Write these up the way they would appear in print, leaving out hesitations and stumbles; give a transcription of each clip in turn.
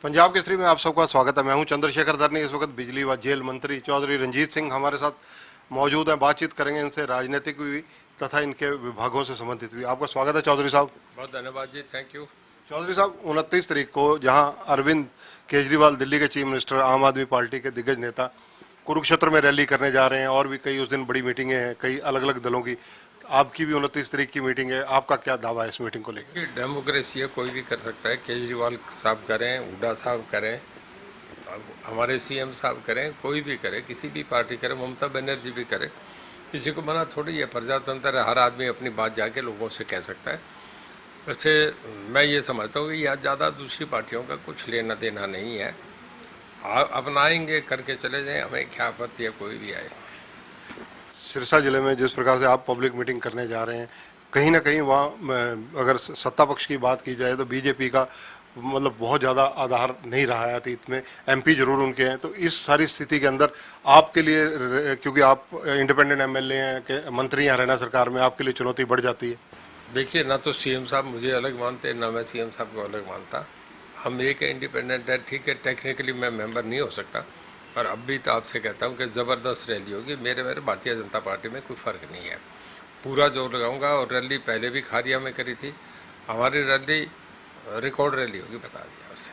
पंजाब केसरी में आप सबका स्वागत है। मैं हूं चंद्रशेखर धरनी। इस वक्त बिजली व जेल मंत्री चौधरी रंजीत सिंह हमारे साथ मौजूद हैं। बातचीत करेंगे इनसे राजनीतिक भी तथा इनके विभागों से संबंधित भी। आपका स्वागत है चौधरी साहब। बहुत धन्यवाद जी, थैंक यू। चौधरी साहब, 29 तारीख को जहां अरविंद केजरीवाल दिल्ली के चीफ मिनिस्टर, आम आदमी पार्टी के दिग्गज नेता कुरुक्षेत्र में रैली करने जा रहे हैं और भी कई उस दिन बड़ी मीटिंगें हैं कई अलग अलग दलों की। आपकी भी 29 तारीख की मीटिंग है, आपका क्या दावा है इस मीटिंग को लेकर? ये डेमोक्रेसी है, कोई भी कर सकता है। केजरीवाल साहब करें, हुड्डा साहब करें, अब हमारे सीएम साहब करें, कोई भी करे, किसी भी पार्टी करे, ममता बनर्जी भी करे, किसी को मना थोड़ी है। प्रजातंत्र है, हर आदमी अपनी बात जाके लोगों से कह सकता है। वैसे मैं ये समझता हूँ कि यहाँ ज़्यादा दूसरी पार्टियों का कुछ लेना देना नहीं है। अपनाएंगे, करके चले जाएं, हमें क्या आपत्ति है, कोई भी आए। सिरसा जिले में जिस प्रकार से आप पब्लिक मीटिंग करने जा रहे हैं, कहीं ना कहीं वहाँ अगर सत्ता पक्ष की बात की जाए तो बीजेपी का मतलब बहुत ज़्यादा आधार नहीं रहा है अतीत में। एमपी जरूर उनके हैं, तो इस सारी स्थिति के अंदर आपके लिए, क्योंकि आप इंडिपेंडेंट एमएलए हैं, मंत्री हैं हरियाणा सरकार में, आपके लिए चुनौती बढ़ जाती है। देखिए, ना तो सीएम साहब मुझे अलग मानते, ना मैं सीएम साहब को अलग मानता। हम एक इंडिपेंडेंट है, ठीक है, टेक्निकली मैं मेंबर नहीं हो सकता, पर अब भी तो आपसे कहता हूँ कि ज़बरदस्त रैली होगी। मेरे मेरे भारतीय जनता पार्टी में कोई फ़र्क नहीं है, पूरा जोर लगाऊंगा। और रैली पहले भी खारिया में करी थी, हमारी रैली रिकॉर्ड रैली होगी, बता दिया उससे।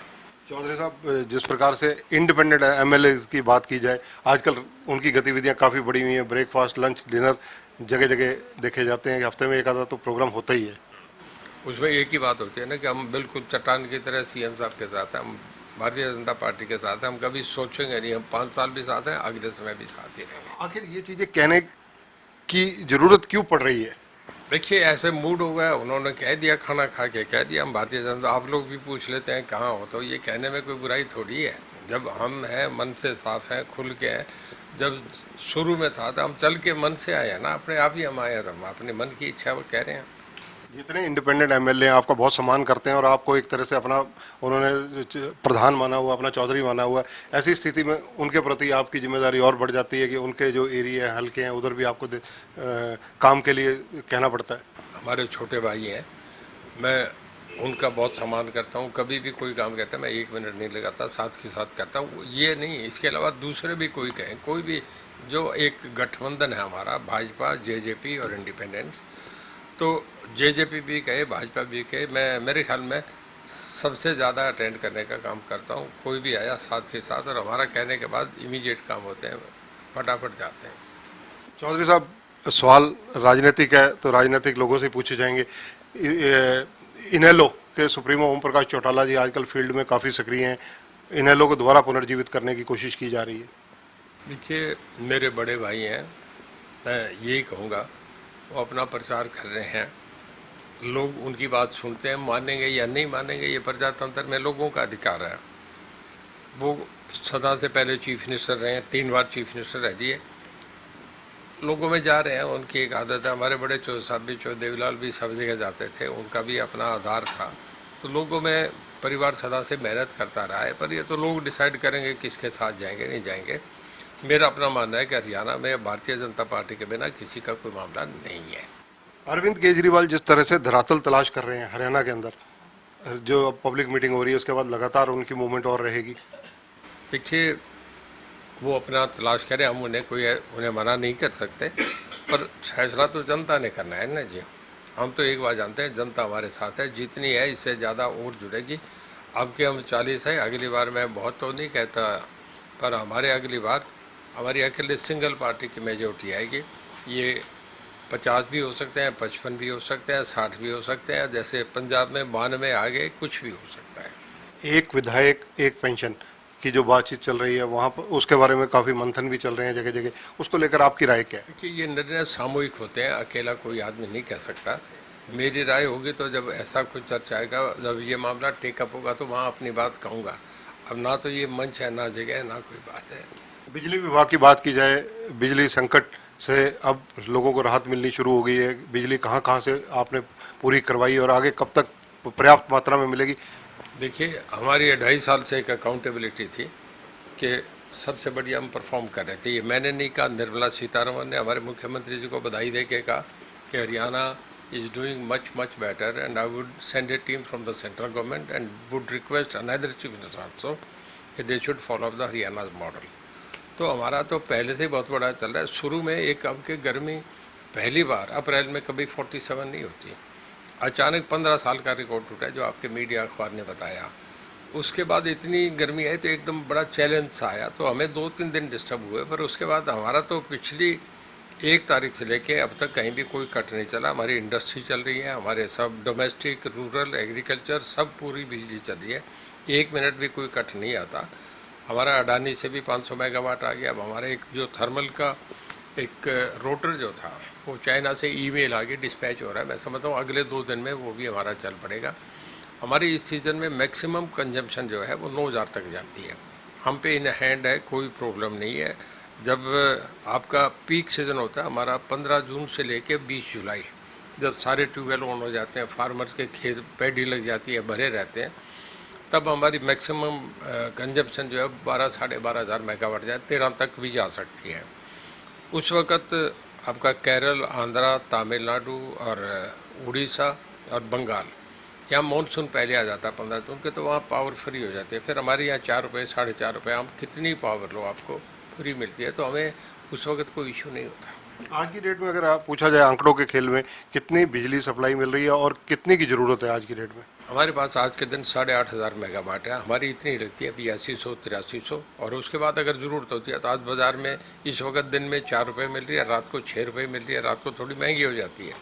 चौधरी साहब, जिस प्रकार से इंडिपेंडेंट एमएलए की बात की जाए, आजकल उनकी गतिविधियां काफ़ी बढ़ी हुई हैं। ब्रेकफास्ट, लंच, डिनर जगह जगह देखे जाते हैं कि हफ्ते में एक आधा तो प्रोग्राम होता ही है। उसमें एक ही बात होती है ना कि हम बिल्कुल चट्टान की तरह सीएम साहब के साथ हैं, हम भारतीय जनता पार्टी के साथ हैं। हम कभी सोचेंगे नहीं, हम 5 साल भी साथ हैं, अगले समय भी साथ ही रहेंगे। आखिर ये चीज़ें कहने की जरूरत क्यों पड़ रही है? देखिए, ऐसे मूड हो गया, उन्होंने कह दिया, खाना खा के कह दिया हम भारतीय जनता। आप लोग भी पूछ लेते हैं कहाँ हो, तो ये कहने में कोई बुराई थोड़ी है। जब हम हैं, मन से साफ हैं, खुल के हैं। जब शुरू में था तो हम चल के मन से आए हैं ना, अपने आप ही हम आए हैं, तो हम अपने मन की इच्छा वो कह रहे हैं। जितने इंडिपेंडेंट एमएलए हैं आपका बहुत सम्मान करते हैं और आपको एक तरह से अपना उन्होंने प्रधान माना हुआ, अपना चौधरी माना हुआ है। ऐसी स्थिति में उनके प्रति आपकी जिम्मेदारी और बढ़ जाती है कि उनके जो एरिया है, हल्के हैं, उधर भी आपको काम के लिए कहना पड़ता है। हमारे छोटे भाई हैं, मैं उनका बहुत सम्मान करता हूँ। कभी भी कोई काम कहता है मैं 1 मिनट नहीं लगाता, साथ के साथ करता हूँ। ये नहीं, इसके अलावा दूसरे भी कोई कहें, कोई भी, जो एक गठबंधन है हमारा, भाजपा, जेजेपी और इंडिपेंडेंस, तो जेजेपी भी कहे, भाजपा भी कहे, मैं मेरे ख्याल में सबसे ज़्यादा अटेंड करने का काम करता हूँ। कोई भी आया साथ के साथ, और हमारा कहने के बाद इमीडिएट काम होते हैं, फटाफट जाते हैं। चौधरी साहब, सवाल राजनीतिक है तो राजनीतिक लोगों से पूछे जाएंगे। इनेलो के सुप्रीमो ओम प्रकाश चौटाला जी आजकल फील्ड में काफ़ी सक्रिय हैं। इनेलो को दोबारा पुनर्जीवित करने की कोशिश की जा रही है। देखिए, मेरे बड़े भाई हैं, मैं यही कहूँगा, वो अपना प्रचार कर रहे हैं। लोग उनकी बात सुनते हैं, मानेंगे या नहीं मानेंगे, ये प्रजातंत्र में लोगों का अधिकार है। वो सदा से पहले चीफ मिनिस्टर रहे हैं, 3 बार चीफ मिनिस्टर रह दिए, लोगों में जा रहे हैं। उनकी एक आदत है, हमारे बड़े चौधरी साहब भी, चौधरी देवीलाल भी सब जगह जाते थे, उनका भी अपना आधार था। तो लोगों में परिवार सदा से मेहनत करता रहा है, पर ये तो लोग डिसाइड करेंगे किसके साथ जाएंगे, नहीं जाएंगे। मेरा अपना मानना है कि हरियाणा में भारतीय जनता पार्टी के बिना किसी का कोई मामला नहीं है। अरविंद केजरीवाल जिस तरह से धरातल तलाश कर रहे हैं हरियाणा के अंदर, जो अब पब्लिक मीटिंग हो रही है उसके बाद लगातार उनकी मूवमेंट और रहेगी। देखिए, वो अपना तलाश करें, हम उन्हें मना नहीं कर सकते, पर फैसला तो जनता ने करना है ना जी। हम तो एक बात जानते हैं, जनता हमारे साथ है, जितनी है इससे ज़्यादा और जुड़ेगी। अब के हम 40 है, अगली बार मैं बहुत तो नहीं कहता, पर हमारे अगली बार हमारी अकेले सिंगल पार्टी की मेजोरिटी आएगी। ये 50 भी हो सकते हैं, 55 भी हो सकते हैं, 60 भी हो सकते हैं, जैसे पंजाब में 92 आ गए, कुछ भी हो सकता है। एक विधायक एक पेंशन की जो बातचीत चल रही है वहाँ पर, उसके बारे में काफ़ी मंथन भी चल रहे हैं जगह जगह, उसको लेकर आपकी राय क्या है? देखिए, ये निर्णय सामूहिक होते हैं, अकेला कोई आदमी नहीं कह सकता। मेरी राय होगी तो जब ऐसा कुछ चर्चा आएगा, जब ये मामला टेकअप होगा, तो वहाँ अपनी बात कहूँगा। अब ना तो ये मंच है, ना जगह है, ना कोई बात है। बिजली विभाग की बात की जाए, बिजली संकट से अब लोगों को राहत मिलनी शुरू हो गई है। बिजली कहाँ कहाँ से आपने पूरी करवाई और आगे कब तक पर्याप्त मात्रा में मिलेगी? देखिए, हमारी 2.5 साल से एक अकाउंटेबिलिटी थी कि सबसे बढ़िया हम परफॉर्म कर रहे थे। ये मैंने नहीं कहा, निर्मला सीतारमण ने हमारे मुख्यमंत्री जी को बधाई दे के कहा कि Haryana is doing much better, and I would send a team from the central government and would request another chief minister also that they should follow the Haryana's model. तो हमारा तो पहले से ही बहुत बड़ा चल रहा है। शुरू में एक अब के गर्मी पहली बार अप्रैल में कभी 47 नहीं होती, अचानक 15 साल का रिकॉर्ड टूटा जो आपके मीडिया अखबार ने बताया। उसके बाद इतनी गर्मी आई तो एकदम बड़ा चैलेंज सा आया, तो हमें 2-3 दिन डिस्टर्ब हुए, पर उसके बाद हमारा तो पिछली 1 तारीख से लेके अब तक कहीं भी कोई कट नहीं चला। हमारी इंडस्ट्री चल रही है, हमारे सब डोमेस्टिक, रूरल, एग्रीकल्चर सब पूरी बिजली चल रही है, 1 मिनट भी कोई कट नहीं आता। हमारा अडानी से भी 500 मेगावाट आ गया। अब हमारे एक जो थर्मल का एक रोटर जो था वो चाइना से ईमेल आगे डिस्पैच हो रहा है। मैं समझता हूँ अगले 2 दिन में वो भी हमारा चल पड़ेगा। हमारी इस सीज़न में मैक्सिमम कंजम्पशन जो है वो 9000 तक जाती है। हम पे इन हैंड है, कोई प्रॉब्लम नहीं है। जब आपका पीक सीज़न होता है हमारा 15 जून से लेके 20 जुलाई, जब सारे ट्यूबवेल ऑन हो जाते हैं, फार्मर्स के खेत पैडी लग जाती है, भरे रहते हैं, तब हमारी मैक्सिमम कंजम्पशन जो है 12-12,500 मेगावाट जाए, 13 तक भी जा सकती है। उस वक़्त आपका केरल, आंध्रा, तमिलनाडु और उड़ीसा और बंगाल, यहाँ मानसून पहले आ जाता है 15 जून के, तो वहाँ पावर फ्री हो जाती है। फिर हमारे यहाँ 4 रुपये, 4.5 रुपये, हम कितनी पावर लो आपको फ्री मिलती है, तो हमें उस वक्त कोई इशू नहीं होता। आज की डेट में अगर आप पूछा जाए आंकड़ों के खेल में कितनी बिजली सप्लाई मिल रही है और कितनी की ज़रूरत है आज की डेट में? हमारे पास आज के दिन 8,500 मेगावाट है। हमारी इतनी लगती है 8200-8300, और उसके बाद अगर ज़रूरत होती है तो आज बाज़ार में इस वक्त दिन में 4 रुपये मिल रही है, रात को 6 रुपये मिल रही है, रात को थोड़ी महंगी हो जाती है।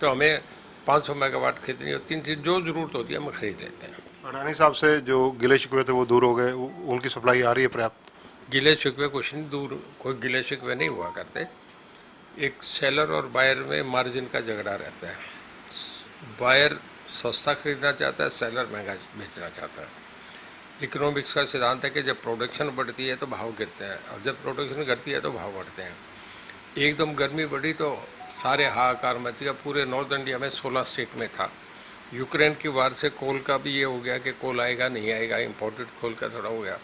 तो हमें 500 मेगावाट खरीदनी होती है, जो ज़रूरत होती है हम खरीद लेते हैं। अडानी साहब से जो गिले शिकवे थे वो दूर हो गए, उनकी सप्लाई आ रही है पर्याप्त? गिले शिकवे कुछ नहीं दूर, कोई गिले शिकवे नहीं हुआ करते। एक सेलर और बायर में मार्जिन का झगड़ा रहता है। बायर सस्ता खरीदना चाहता है, सेलर महंगा बेचना चाहता है। इकोनॉमिक्स का सिद्धांत है कि जब प्रोडक्शन बढ़ती है तो भाव गिरते हैं, और जब प्रोडक्शन घटती है तो भाव बढ़ते हैं। एकदम गर्मी बढ़ी तो सारे हाहाकार मच गया। पूरे नॉर्थ इंडिया में 16 स्टेट में था। यूक्रेन की वार से कोल का भी ये हो गया कि कोल आएगा नहीं आएगा, इम्पोर्टेड कोल का थोड़ा हो गया।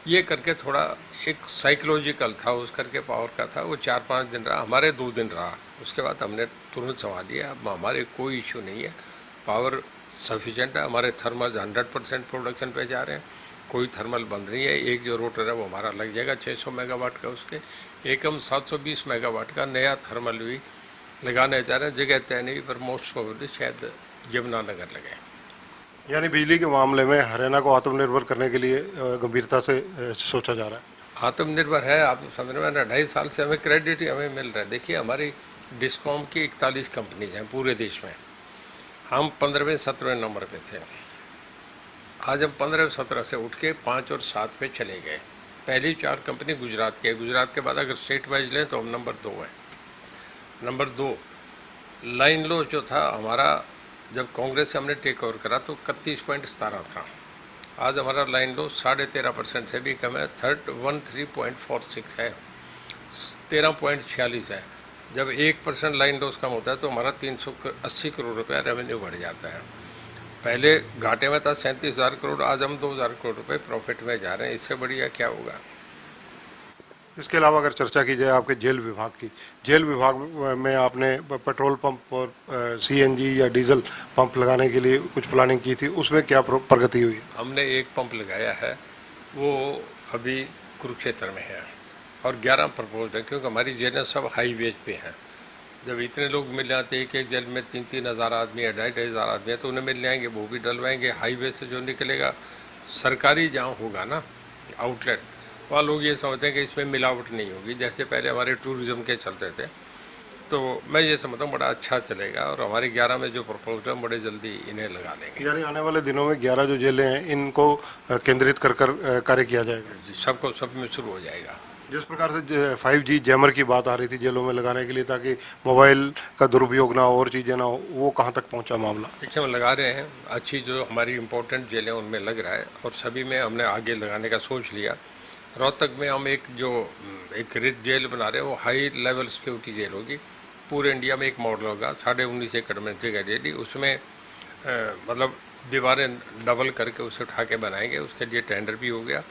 ये करके थोड़ा एक साइकोलॉजिकल था, उस करके पावर का था, वो 4-5 दिन रहा, हमारे 2 दिन रहा। उसके बाद हमने तुरंत संभाल दिया। अब हमारे कोई इशू नहीं है, पावर सफिशेंट है। हमारे थर्मल 100% प्रोडक्शन पे जा रहे हैं, कोई थर्मल बंद नहीं है। एक जो रोटर है वो हमारा लग जाएगा 600 मेगावाट का, उसके एक हम 720 मेगावाट का नया थर्मल भी लगाने जा रहे हैं। जगह तय नहीं, पर मोस्ट प्रोबेबली शायद यमुनानगर लगे। यानी बिजली के मामले में हरियाणा को आत्मनिर्भर करने के लिए गंभीरता से सोचा जा रहा है। आत्मनिर्भर है, आप समझ में, 2.5 साल से हमें क्रेडिट हमें मिल रहा है। देखिए हमारी डिस्कॉम की 41 कंपनीज हैं पूरे देश में, हम 15वें-17वें नंबर पे थे। आज हम 15-17 से उठ के 5 और 7 पे चले गए। पहली 4 कंपनी गुजरात की है, गुजरात के बाद अगर स्टेट वाइज लें तो हम नंबर 2 है। नंबर 2 लाइन लो जो था हमारा, जब कांग्रेस से हमने टेक ओवर करा तो 31.17 था। आज हमारा लाइन लो 13.5% से भी कम है, 13.46 है, 13.46 है। जब 1% लाइन लॉस कम होता है तो हमारा 380 करोड़ रुपया रेवेन्यू बढ़ जाता है। पहले घाटे में था 37,000 करोड़, आज हम 2,000 करोड़ रुपए प्रॉफिट में जा रहे हैं। इससे बढ़िया क्या होगा? इसके अलावा अगर चर्चा की जाए आपके जेल विभाग की, जेल विभाग में आपने पेट्रोल पंप और सीएनजी या डीजल पंप लगाने के लिए कुछ प्लानिंग की थी, उसमें क्या प्रगति हुई? हमने एक पंप लगाया है, वो अभी कुरुक्षेत्र में है, और 11 प्रपोज है, क्योंकि हमारी जेलें सब हाई वेज पे हैं। जब इतने लोग मिल जाते हैं, एक जेल में 3-3 हज़ार आदमी है, 2,500 आदमी है, तो उन्हें मिल जाएंगे, वो भी डलवाएंगे। हाईवे से जो निकलेगा सरकारी जहाँ होगा ना आउटलेट, वहाँ लोग ये समझते हैं कि इसमें मिलावट नहीं होगी, जैसे पहले हमारे टूरिज्म के चलते थे। तो मैं ये समझता हूँ बड़ा अच्छा चलेगा, और हमारे 11 में जो प्रपोजल है बड़े जल्दी इन्हें लगा लेंगे। यानी आने वाले दिनों में 11 जो जेलें हैं इनको केंद्रित कर कार्य किया जाएगा। सबको सब में शुरू हो जाएगा। जिस प्रकार से 5G जैमर की बात आ रही थी जेलों में लगाने के लिए, ताकि मोबाइल का दुरुपयोग ना हो और चीज़ें ना हो, वो कहाँ तक पहुँचा मामला? देखिए हम लगा रहे हैं, अच्छी जो हमारी इम्पोर्टेंट जेलें उनमें लग रहा है, और सभी में हमने आगे लगाने का सोच लिया। रोहतक में हम एक जेल बना रहे हैं, वो हाई लेवल सिक्योरिटी जेल होगी, पूरे इंडिया में एक मॉडल होगा। 19.5 एकड़ में जगह दे दी, उसमें मतलब दीवारें डबल करके उसे उठा के बनाएंगे। उसके लिए टेंडर भी हो गया,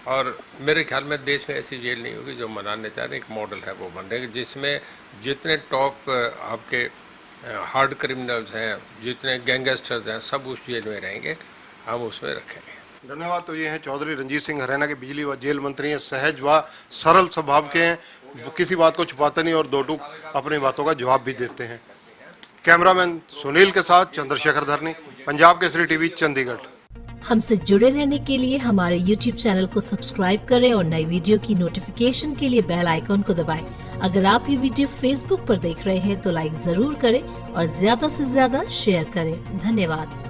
और मेरे ख्याल में देश में ऐसी जेल नहीं होगी जो बनाने चाह रहे, एक मॉडल है वो बन रहे, जिसमें जितने टॉप आपके हार्ड क्रिमिनल्स हैं, जितने गैंगस्टर्स हैं, सब उस जेल में रहेंगे, हम उसमें रखेंगे। धन्यवाद। तो ये हैं चौधरी रंजीत सिंह, हरियाणा के बिजली व जेल मंत्री हैं, सहज व सरल स्वभाव के हैं, वो किसी बात को छुपाते नहीं और दो टूक अपनी बातों का जवाब भी देते हैं। कैमरामैन सुनील के साथ चंद्रशेखर धरनी, पंजाब केसरी टीवी, चंडीगढ़। हमसे जुड़े रहने के लिए हमारे YouTube चैनल को सब्सक्राइब करें और नई वीडियो की नोटिफिकेशन के लिए बेल आइकॉन को दबाएं। अगर आप ये वीडियो Facebook पर देख रहे हैं तो लाइक जरूर करें और ज्यादा से ज्यादा शेयर करें। धन्यवाद।